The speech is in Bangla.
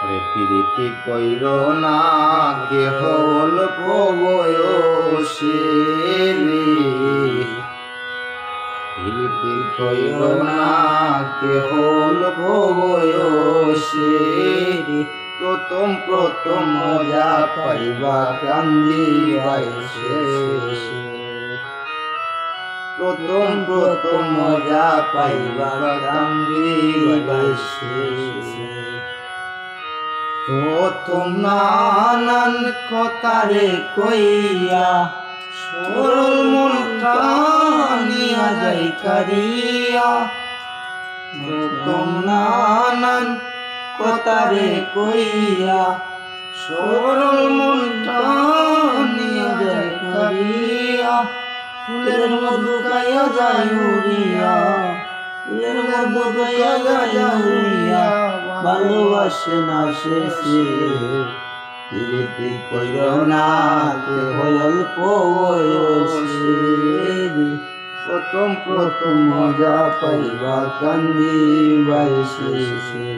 রে প্রীতি কইর না কেহ অল্প বয়সে রে, প্রীতি কইর না কেহ অল্প বয়সে, প্রথম প্রথম মজা পাইবা কান্দিবাই শেষে, প্রথম প্রথম মজা পাইবা কান্দিবাই শেষে। প্রথম নানান কথারে কইয়া সরল মনটা নিয়া যাই কারিয়া, প্রথম নানান কথারে কইয়া সরল মনটা নিয়া যাই কারিয়া, ফুলের মধু খাইয়া যায় উড়িয়া, ফুলের মধু খাইয়া যায় উড়িয়া, ভালোবাসে না শেষে, প্রীতি কইর না কেহ অল্প বয়সে, প্রথম প্রথম মজা পাইবা কান্দিবাই শেষে।